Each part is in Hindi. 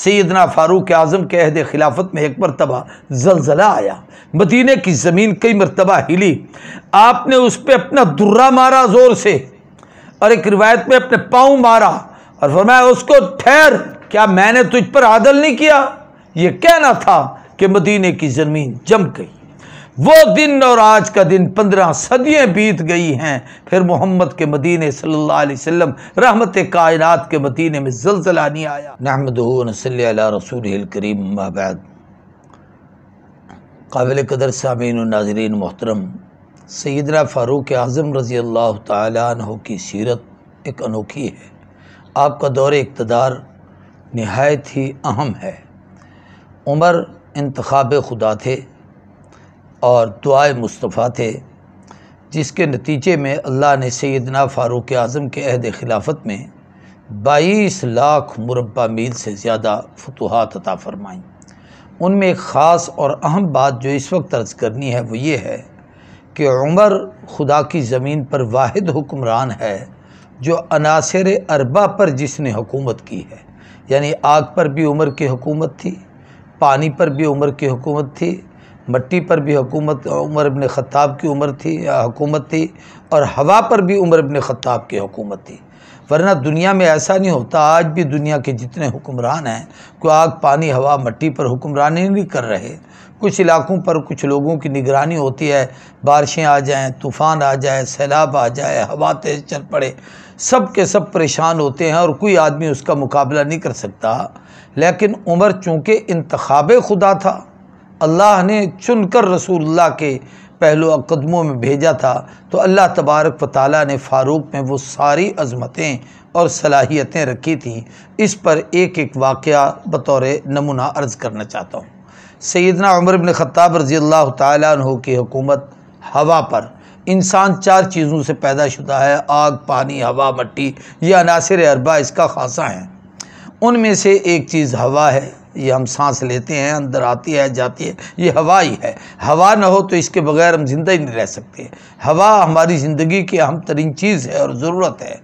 सैयदना फ़ारूक आज़म के अहद खिलाफत में एक मरतबा ज़लज़ला आया, मदीने की ज़मीन कई मरतबा हिली। आपने उस पर अपना दुर्रा मारा ज़ोर से, और एक रिवायत में अपने पाँव मारा और फरमाया उसको ठहर, क्या मैंने तुझ पर आदल नहीं किया। ये कहना था कि मदीने की ज़मीन जम गई। वो दिन और आज का दिन 15 सदियाँ बीत गई हैं, फिर मोहम्मद के मदीने सल्लल्लाहु अलैहि वसल्लम रहमत कायनात के मदीने में ज़लज़ला नहीं आया। नहमदुहु व नसल्ली अला रसूलिहिल करीम, अम्मा बाद। काबिल कदर सामीन व नाज़रीन मोहतरम, सैयदना फ़ारूक आज़म रज़ी अल्लाह तआला अन्हु की सीरत एक अनोखी है। आपका दौर इक़्तिदार निहायत ही अहम है। उमर इंतखाब खुदा थे और दुआए मुस्तफ़ा थे, जिसके नतीजे में अल्लाह ने सैयदना फ़ारूक आज़म के अहद खिलाफत में 22 लाख मुरब्बा मील से ज़्यादा फतूहात अता फ़रमाईं। उनमें एक ख़ास और अहम बात जो इस वक्त अर्ज़ करनी है वो ये है कि उमर खुदा की ज़मीन पर वाहिद हुक्मरान है जो अनासिर अरबा पर जिसने हुकूमत की है। यानी आग पर भी उमर की हुकूमत थी, पानी पर भी उमर की हुकूमत थी, मट्टी पर भी हुकूमत उमर इब्न ख़त्ताब की हुकूमत थी, और हवा पर भी उमर इब्न ख़त्ताब की हुकूमत थी। वरना दुनिया में ऐसा नहीं होता। आज भी दुनिया के जितने हुक्मरान हैं, कोई आग, पानी, हवा, मट्टी पर हुक्मरानी नहीं कर रहे। कुछ इलाकों पर कुछ लोगों की निगरानी होती है, बारिशें आ जाएं, तूफ़ान आ जाए, सैलाब आ जाए, हवा तेज़ चल पड़े, सब के सब परेशान होते हैं और कोई आदमी उसका मुकाबला नहीं कर सकता। लेकिन उमर चूँकि इंतखाब खुदा था, अल्लाह ने चुनकर रसूलुल्लाह के पहलू कदमों में भेजा था, तो अल्लाह तबारक व तआला ने फ़ारूक में वो सारी अज़मतें और सलाहियतें रखी थी। इस पर एक एक वाक़या बतौर नमूना अर्ज़ करना चाहता हूँ। सैयदना उमर इब्न ख़त्ताब रज़ी अल्लाह तआला अन्हु की हुकूमत हवा पर। इंसान 4 चीज़ों से पैदा शुदा है, आग, पानी, हवा, मट्टी, ये अनासिर अरबा इसका खासा है। उनमें से एक चीज़ हवा है, ये हम सांस लेते हैं, अंदर आती है, जाती है, ये हवा ही है। हवा ना हो तो इसके बगैर हम जिंदा ही नहीं रह सकते। हवा हमारी ज़िंदगी की अहम तरीन चीज़ है और ज़रूरत है।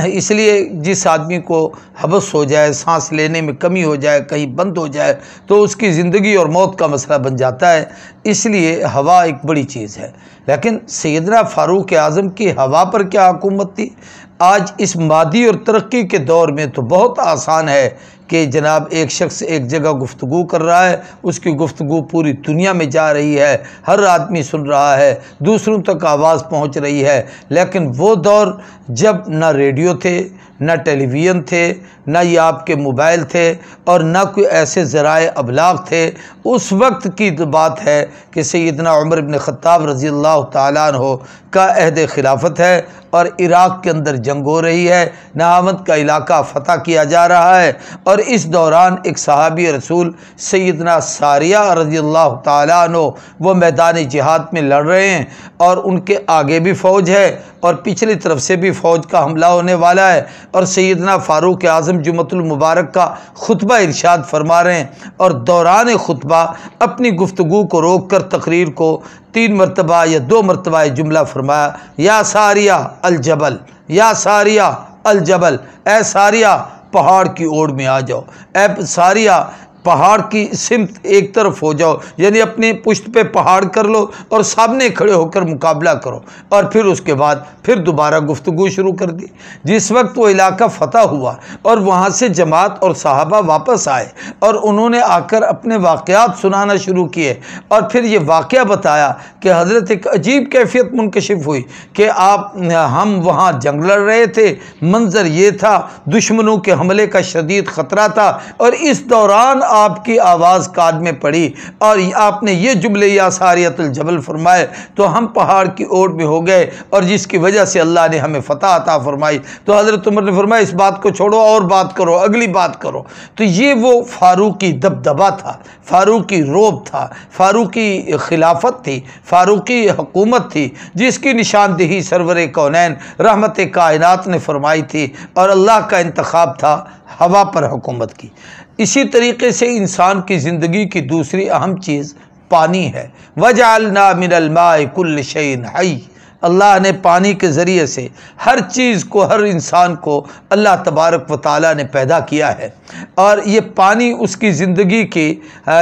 इसलिए जिस आदमी को हबस हो जाए, सांस लेने में कमी हो जाए, कहीं बंद हो जाए, तो उसकी ज़िंदगी और मौत का मसला बन जाता है। इसलिए हवा एक बड़ी चीज़ है। लेकिन सैयदना फ़ारूक आज़म की हवा पर क्या हुकूमत थी। आज इस मादी और तरक्की के दौर में तो बहुत आसान है कि जनाब एक शख्स एक जगह गुफ्तगू कर रहा है, उसकी गुफ्तगू पूरी दुनिया में जा रही है, हर आदमी सुन रहा है, दूसरों तक आवाज़ पहुंच रही है। लेकिन वो दौर जब ना रेडियो थे, ना टेलीविज़न थे, ना ये आपके मोबाइल थे, और ना कोई ऐसे ज़राए अबलाग थे। उस वक्त की तो बात है कि सैयदना उमर इब्न ख़त्ताब रज़ी अल्लाह तआला अन्हु का अहद खिलाफत है और इराक़ के अंदर जंग हो रही है, नहावंद का इलाका फ़तह किया जा रहा है। और इस दौरान एक सहाबी रसूल सैयदना सारिया रज़ी अल्लाह तआला अन्हु वो मैदान जिहाद में लड़ रहे हैं, और उनके आगे भी फ़ौज है और पिछली तरफ से भी फ़ौज का हमला होने वाला है। और सैयदना फ़ारूक आज़म जुम्मतुल मुबारक का खुतबा इरशाद फरमा रहे हैं, और दौरान खुतबा अपनी गुफ्तगू को रोक कर तकरीर को 3 मरतबा या 2 मरतबा जुमला फरमाया, या सारिया अल जबल, या सारिया अल जबल, ए सारिया पहाड़ की ओर में आ जाओ, ए सारिया पहाड़ की सिमत एक तरफ हो जाओ, यानी अपने पुश्त पे पहाड़ कर लो और सामने खड़े होकर मुकाबला करो। और फिर उसके बाद फिर दोबारा गुफ्तगू शुरू कर दी। जिस वक्त वो इलाका फ़तह हुआ और वहाँ से जमात और सहाबा वापस आए और उन्होंने आकर अपने वाक़यात सुनाना शुरू किए, और फिर ये वाक़या बताया कि हज़रत एक अजीब कैफियत मुनकशिफ हुई कि हम वहाँ जंग लड़ रहे थे, मंज़र ये था, दुश्मनों के हमले का शदीद ख़तरा था, और इस दौरान आपकी आवाज़ कान में पड़ी और आपने ये जुमले या सारियतुल जबल फरमाए, तो हम पहाड़ की ओर में हो गए, और जिसकी वजह से अल्लाह ने हमें फ़तह अता फरमाई। तो हज़रत उमर ने फरमाया इस बात को छोड़ो और बात करो, अगली बात करो। तो ये वो फ़ारूकी दबदबा था, फ़ारूकी रोब था, फ़ारूकी खिलाफत थी, फ़ारूकी हुकूमत थी, जिसकी निशानदेही सरवर कौनैन रहमत कायनात ने फरमाई थी, और अल्लाह का इंतखाब था हवा पर हुकूमत की। इसी तरीके से इंसान की ज़िंदगी की दूसरी अहम चीज़ पानी है। वजअलना मिनल माइ कुल्ल शैइन हय्य, अल्लाह ने पानी के ज़रिए से हर चीज़ को, हर इंसान को अल्लाह तबारक व तआला ने पैदा किया है। और ये पानी उसकी ज़िंदगी की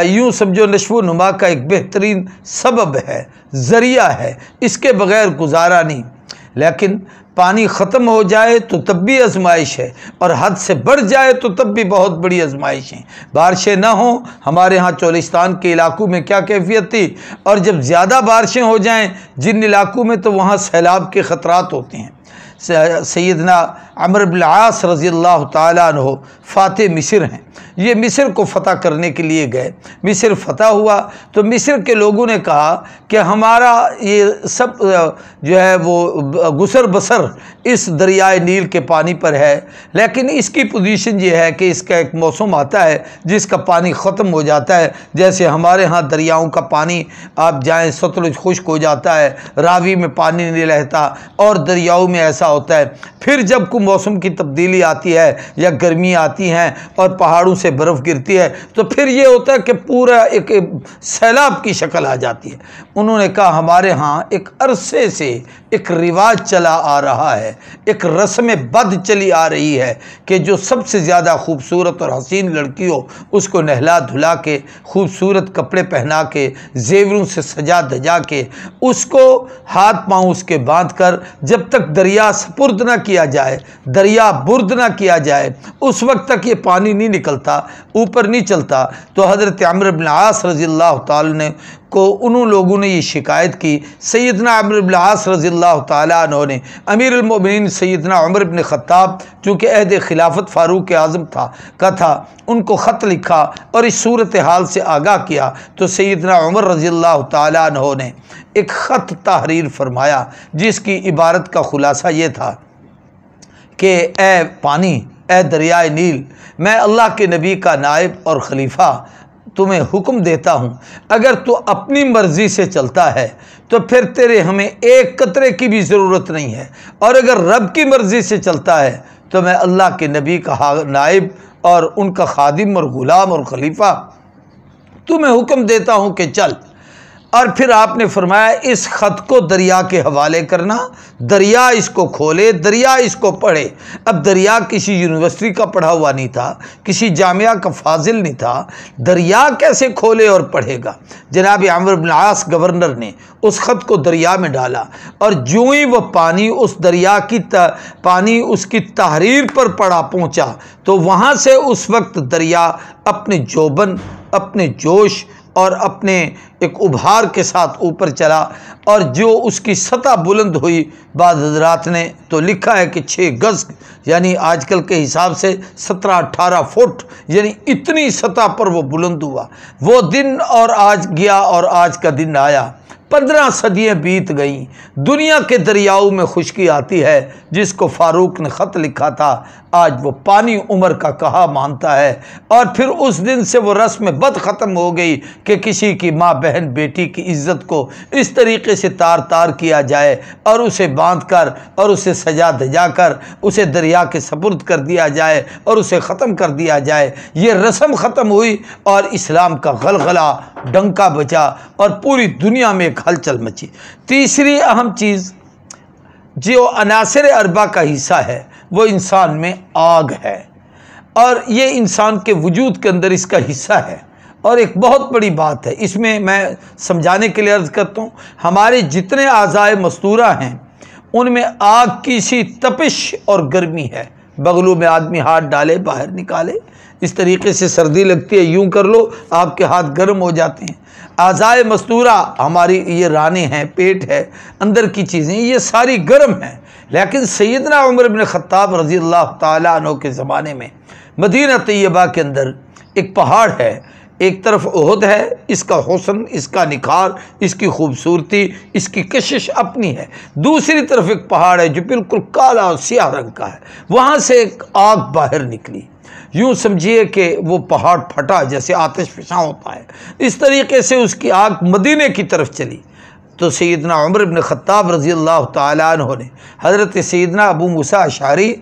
यूँ समझो नशो नुमा का एक बेहतरीन सबब है, ज़रिया है, इसके बग़ैर गुजारा नहीं। लेकिन पानी ख़त्म हो जाए तो तब भी आजमाइश है, और हद से बढ़ जाए तो तब भी बहुत बड़ी आजमाइश है। बारिशें ना हो, हमारे यहाँ चोलिस्तान के इलाकों में क्या कैफियत थी, और जब ज़्यादा बारिशें हो जाएं जिन इलाकों में, तो वहाँ सैलाब के ख़तरात होते हैं। सैयदना अमर इब्न आस रज़ी अल्लाह ताला अन्हु फ़ाते मिस्र हैं। ये मिस्र को फ़तह करने के लिए गए। मिस्र फ़तह हुआ तो मिस्र के लोगों ने कहा कि हमारा ये सब जो है वो गुसर बसर इस दरियाए नील के पानी पर है, लेकिन इसकी पोजीशन ये है कि इसका एक मौसम आता है जिसका पानी ख़त्म हो जाता है। जैसे हमारे यहाँ दरियाओं का पानी आप जाएँ, सतलुज खुश्क हो जाता है, रावी में पानी नहीं रहता, और दरियाओं में ऐसा होता है। फिर जब कोई मौसम की तब्दीली आती है या गर्मी आती हैं और पहाड़ों से बर्फ़ गिरती है, तो फिर ये होता है कि पूरा एक सैलाब की शक्ल आ जाती है। उन्होंने कहा हमारे यहाँ एक अरसे से एक रिवाज चला आ रहा है, एक रस्म बद चली आ रही है कि जो सबसे ज़्यादा खूबसूरत और हसीन लड़की हो उसको नहला धुला के, खूबसूरत कपड़े पहना के, जेवरों से सजा धजा के, उसको हाथ पाँव उसके बांध कर जब तक दरिया सपुर्द ना किया जाए, दरिया बुर्द ना किया जाए, उस वक्त तक ये पानी नहीं निकलता, ऊपर नहीं चलता। तो हज़रत अमर इब्न आस रज़ियल्लाहु ताला ने को उन लोगों ने ये शिकायत की। सैयदना अमर इब्न आस रज़ियल्लाहु ताला अन्हु ने अमीर अल मोमिनीन सैयदना उमर इब्न ख़त्ताब, चूँकि अहद खिलाफत फ़ारूक आज़म था, उनको ख़त लिखा और इस सूरत हाल से आगाह किया। तो सैयदना उमर रज़ियल्लाहु ताला अन्हु ने एक ख़त तहरीर फरमाया जिसकी इबारत का ख़ुलासा ये था कि ए पानी, ए दरियाए नील, मैं अल्लाह के नबी का नायब और ख़लीफ़ा तुम्हें हुक्म देता हूँ, अगर तू अपनी मर्ज़ी से चलता है तो फिर तेरे हमें एक कतरे की भी ज़रूरत नहीं है, और अगर रब की मर्ज़ी से चलता है तो मैं अल्लाह के नबी का नायब और उनका खादिम और ग़ुलाम और ख़लीफ़ा तुम्हें हुक्म देता हूँ कि चल। और फिर आपने फरमाया इस ख़त को दरिया के हवाले करना, दरिया इसको खोले, दरिया इसको पढ़े। अब दरिया किसी यूनिवर्सिटी का पढ़ा हुआ नहीं था, किसी जामिया का फाजिल नहीं था, दरिया कैसे खोले और पढ़ेगा। जनाब अमर इब्न आस गवर्नर ने उस ख़त को दरिया में डाला, और जो ही वह पानी उस दरिया की पानी उसकी तहरीर पर पड़ा पहुँचा, तो वहाँ से उस वक्त दरिया अपने जोबन, अपने जोश और अपने एक उभार के साथ ऊपर चला, और जो उसकी सतह बुलंद हुई, बाद हज़रात ने तो लिखा है कि 6 गज़, यानी आजकल के हिसाब से 17-18 फुट, यानी इतनी सतह पर वो बुलंद हुआ। वो दिन और आज गया और आज का दिन आया। 15 सदियाँ बीत गईं, दुनिया के दरियाओं में खुश्की आती है। जिसको फ़ारूक ने ख़त लिखा था, आज वो पानी उमर का कहा मानता है। और फिर उस दिन से वो रस्म बद ख़त्म हो गई कि किसी की माँ बहन बेटी की इज़्ज़त को इस तरीके से तार तार किया जाए और उसे बांध कर और उसे सजा धजा कर उसे दरिया के सपुर्द कर दिया जाए और उसे ख़त्म कर दिया जाए। ये रस्म ख़त्म हुई और इस्लाम का गलगला डंका बचा और पूरी दुनिया में एक हलचल मची। तीसरी अहम चीज़ जो अनासिर अरबा का हिस्सा है वो इंसान में आग है, और ये इंसान के वजूद के अंदर इसका हिस्सा है। और एक बहुत बड़ी बात है, इसमें मैं समझाने के लिए अर्ज़ करता हूँ, हमारे जितने आज़ाए मस्तूरा हैं उनमें आग की सी तपिश और गर्मी है। बगलों में आदमी हाथ डाले बाहर निकाले, इस तरीके से सर्दी लगती है, यूं कर लो आपके हाथ गर्म हो जाते हैं। आज़ाए मस्तूरा हमारी ये रानें हैं, पेट है, अंदर की चीज़ें, ये सारी गर्म हैं। लेकिन सैयदना उमर इब्न ख़त्ताब रज़ियल्लाहु ताला अन्हु के ज़माने में मदीना तैयबा के अंदर एक पहाड़ है, एक तरफ उहद है, इसका हुस्न, इसका निखार, इसकी खूबसूरती, इसकी कशिश अपनी है। दूसरी तरफ एक पहाड़ है जो बिल्कुल काला और सियाह रंग का है, वहाँ से एक आग बाहर निकली। यूँ समझिए कि वो पहाड़ फटा जैसे आतिश फिशा होता है, इस तरीके से उसकी आग मदीने की तरफ चली। तो सैयदना उमर इब्न ख़त्ताब रज़ियल्लाहु ताला अन्हु ने हज़रत सैयदना अबू मूसा अशअरी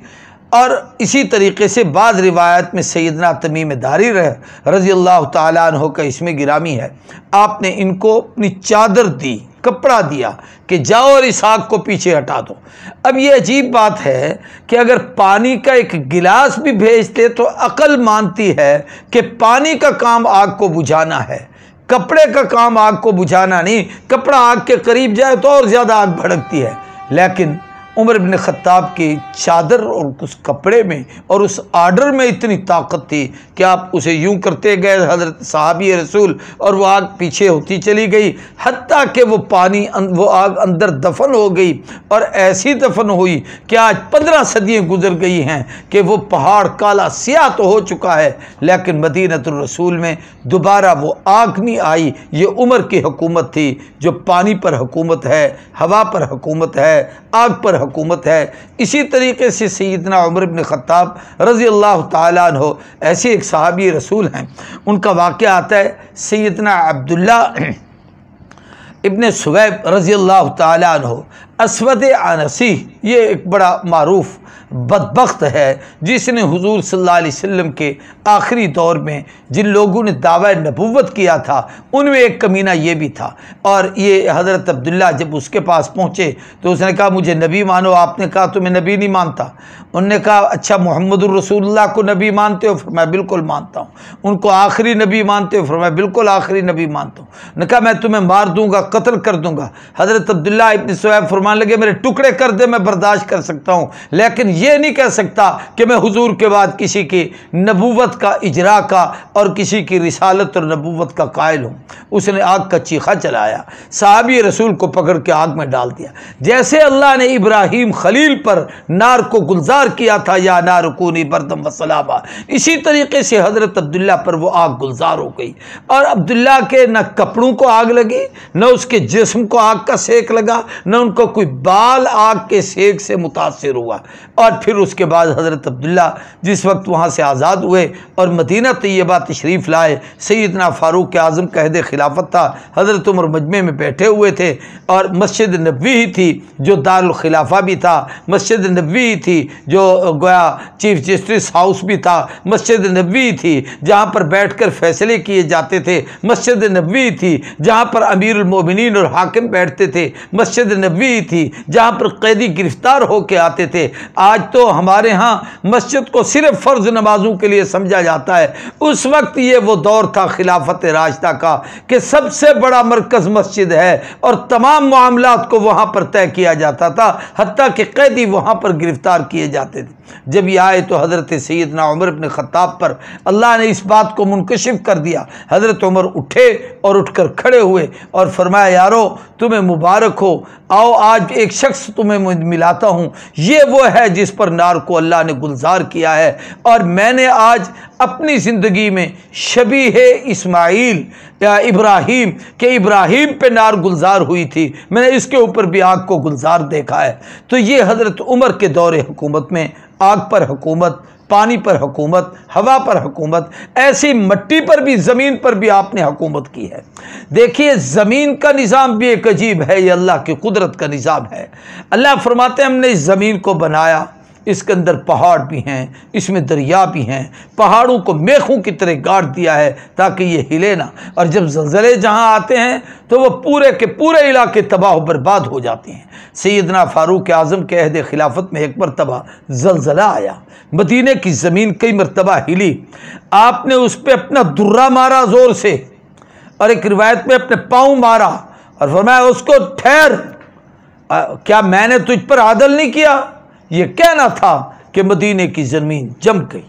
और इसी तरीके से बाद रिवायत में सैयदना तमीम दारी रज़ियल्लाहु ताला अन्हु का इसमें गिरामी है, आपने इनको अपनी चादर दी कपड़ा दिया कि जाओ और इस आग को पीछे हटा दो। अब ये अजीब बात है कि अगर पानी का एक गिलास भी भेजते तो अकल मानती है कि पानी का काम आग को बुझाना है, कपड़े का काम आग को बुझाना नहीं। कपड़ा आग के करीब जाए तो और ज़्यादा आग भड़कती है, लेकिन उमर इब्न खत्ताब की चादर और उस कपड़े में और उस आर्डर में इतनी ताकत थी कि आप उसे यूं करते गए हज़रत साहबी रसूल, और वो आग पीछे होती चली गई, हत्ता कि वो आग अंदर दफन हो गई। और ऐसी दफन हुई कि आज 15 सदियाँ गुजर गई हैं कि वो पहाड़ काला स्याह तो हो चुका है, लेकिन मदीनतुर रसूल में दोबारा वो आग नहीं आई। ये उमर की हुकूमत थी जो पानी पर हुकूमत है, हवा पर हुकूमत है, आग पर हुकूमत है। इसी तरीके से सैयदना उमर इब्न खत्ताब रज़ी अल्लाह ताला अन्हु ऐसे एक सहाबी रसूल हैं, उनका वाक़या आता है सैयदना अब्दुल्ला इब्न सुवैब रज़ी अल्लाह ताला अन्हु अस्वद अनसी, ये एक बड़ा मारूफ बदबख्त है जिसने हुजूर सल्लल्लाहु अलैहि वसल्लम के आखिरी दौर में जिन लोगों ने दावा नबुव्वत किया था उनमें एक कमीना ये भी था। और ये हज़रत अब्दुल्ला जब उसके पास पहुँचे तो उसने कहा मुझे नबी मानो। आपने कहा तो मैं नबी नहीं मानता। उन्होंने कहा अच्छा मुहम्मदुर रसूलुल्लाह को नबी मानते हो? फरमाया बिल्कुल मानता हूँ। उनको आखिरी नबी मानते हो? फरमाया बिल्कुल आखिरी नबी मानता हूँ। उन्होंने कहा मैं तुम्हें मार दूंगा, कत्ल कर दूंगा। हज़रत अब्दुल्ला इब्न सुवैब फरमाने लगे मेरे टुकड़े कर दे, मैं बर्दाश्त कर सकता हूँ, लेकिन ये नहीं कह सकता कि मैं हुजूर के बाद किसी की नबूवत का इजरा का और किसी की रिसालत और नबूवत का कायल हूँ। उसने आग का चीखा चलाया, सहाबी रसूल को पकड़ के आग में डाल दिया। जैसे अल्लाह ने इब्राहीम खलील पर नार को गुलजार किया था, या नार कूनी बरदम व सलामा, इसी तरीके से हज़रत अब्दुल्ला पर वो आग गुलजार हो गई। और अब्दुल्ला के न कपड़ों को आग लगी, न उसके जिस्म को आग का सेक लगा, न उनको कोई बाल आग के सेक से मुतासिर हुआ। और फिर उसके बाद हज़रत अब्दुल्ला जिस वक्त वहाँ से आज़ाद हुए और मदीना तैयबा तशरीफ़ लाए, सैयदना फ़ारूक आज़म कहदे खिलाफत था, हज़रत उमर मजमे में बैठे हुए थे और मस्जिद नबवी ही थी जो दारुल खिलाफा भी था, मस्जिद नबवी ही थी जो गोया चीफ जस्टिस हाउस भी था, मस्जिद नबवी थी जहाँ पर बैठकर फैसले किए जाते थे, मस्जिद नबवी थी जहाँ पर अमीरुल मोमिनीन और हाकिम बैठते थे, मस्जिद नबवी थी जहाँ पर कैदी गिरफ्तार होके आते थे। आज तो हमारे यहाँ मस्जिद को सिर्फ फ़र्ज नमाजों के लिए समझा जाता है। उस वक्त ये वो दौर था खिलाफत राशिदा का कि सबसे बड़ा मरकज़ मस्जिद है और तमाम मामलात को वहाँ पर तय किया जाता था, हत्ता कि कैदी वहाँ पर गिरफ्तार किए जाते थे। जब ये आए तो हज़रत सैयदना उमर इब्न खत्ताब पर अल्लाह ने इस बात को मुनकशिफ कर दिया। हज़रत उमर उठे और उठकर खड़े हुए और फरमाया यारो तुम्हें मुबारक हो, आओ आज एक शख्स तुम्हें मिलाता हूँ, ये वो है जिस पर नार को अल्लाह ने गुलजार किया है। और मैंने आज अपनी ज़िंदगी में शबीह इस्माइल या इब्राहीम के इब्राहीम पे नार गुलजार हुई थी, मैंने इसके ऊपर भी आग को गुलजार देखा है। तो ये हज़रत उमर के दौरे हुकूमत में आग पर हुकूमत, पानी पर हुकूमत, हवा पर हुकूमत, ऐसी मिट्टी पर भी, ज़मीन पर भी आपने हुकूमत की है। देखिए ज़मीन का निज़ाम भी एक अजीब है, ये अल्लाह की कुदरत का निज़ाम है। अल्लाह फरमाते हैं हमने इस ज़मीन को बनाया, इसके अंदर पहाड़ भी हैं, इसमें दरिया भी हैं, पहाड़ों को मेखों की तरह गाड़ दिया है ताकि ये हिले ना। और जब ज़लज़ले जहाँ आते हैं तो वो पूरे के पूरे इलाके तबाह बर्बाद हो जाते हैं। सैयदना फ़ारूक आज़म के अहद खिलाफत में एक मरतबा ज़लज़ला आया, मदीने की ज़मीन कई मरतबा हिली, आपने उस पर अपना दुर्रा मारा ज़ोर से और एक रिवायत में अपने पाँव मारा और फरमाया उसको ठहर, क्या मैंने तुझ पर आदल नहीं किया? ये कहना था कि मदीने की ज़मीन जम गई।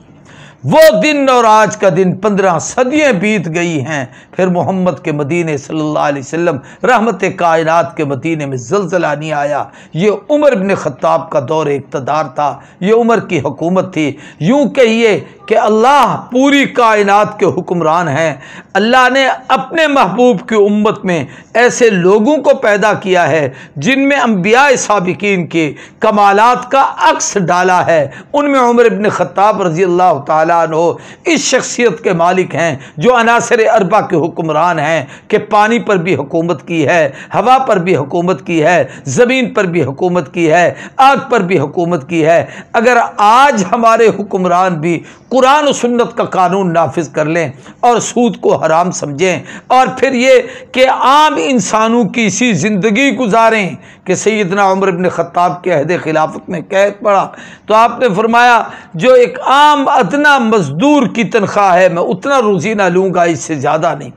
वो दिन और आज का दिन 15 सदियाँ बीत गई हैं, फिर मोहम्मद के मदीने सल्लल्लाहु अलैहि वसल्लम रहमत कायनात के मदीने में ज़लज़ला नहीं आया। ये उमर इब्न खत्ताब का दौर इक़्तिदार था, ये उमर की हुकूमत थी। यूँ कहिए कि अल्लाह पूरी कायनात के हुक्मरान हैं। अल्लाह ने अपने महबूब की उम्मत में ऐसे लोगों को पैदा किया है जिनमें अंबिया साबिकीन के कमालात का अक्स डाला है। उनमें उमर इब्न खत्ताब रज़ी अल्लाह ताला ताला अन्हो इस शख्सियत के मालिक हैं जो अनासर अरबा के हुक्मरान हैं कि पानी पर भी हुकूमत की है, हवा पर भी हुकूमत की है, ज़मीन पर भी हुकूमत की है, आग पर भी हुकूमत की है। अगर आज हमारे हुक्मरान भी कुरान और सुन्नत का कानून नाफिज कर लें और सूद को हराम समझें और फिर ये कि आम इंसानों की सी ज़िंदगी गुजारें कि सैयदना उमर इब्न ख़त्ताब के अहद खिलाफत में कैद पड़ा तो आपने फरमाया जो एक आम अदना मजदूर की तनख्वाह है मैं उतना रोज़ी ना लूँगा, इससे ज़्यादा नहीं।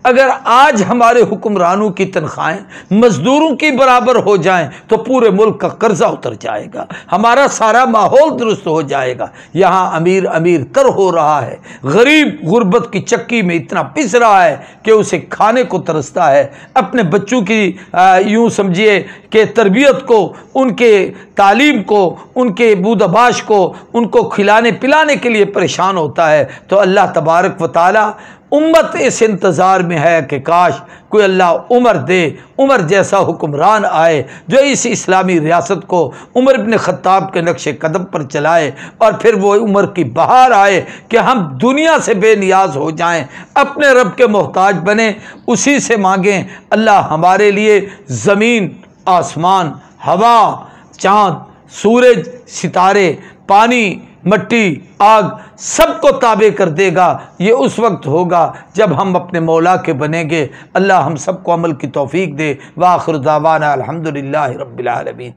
अगर आज हमारे हुक्मरानों की तनख्वाहें मजदूरों की बराबर हो जाएं तो पूरे मुल्क का कर्जा उतर जाएगा, हमारा सारा माहौल दुरुस्त हो जाएगा। यहाँ अमीर अमीर तर हो रहा है, गरीब गुर्बत की चक्की में इतना पिस रहा है कि उसे खाने को तरसता है, अपने बच्चों की यूँ समझिए कि तरबियत को, उनके तालीम को, उनके बूदबाश को, उनको खिलाने पिलाने के लिए परेशान होता है। तो अल्लाह तबारक व तआला उम्मत इस इंतज़ार में है कि काश कोई अल्लाह उमर दे, उमर जैसा हुक्मरान आए जो इस इस्लामी रियासत को उमर इब्न ख़त्ताब के नक्शे कदम पर चलाए और फिर वो उमर की बहार आए कि हम दुनिया से बेनियाज हो जाएं, अपने रब के मोहताज बने, उसी से मांगें। अल्लाह हमारे लिए ज़मीन, आसमान, हवा, चाँद, सूरज, सितारे, पानी, मट्टी, आग सबको ताबे कर देगा। ये उस वक्त होगा जब हम अपने मौला के बनेंगे। अल्लाह हम सबको अमल की तौफीक दे। व आखिर दावाना अल्हम्दुलिल्लाहि रब्बिल आलमीन।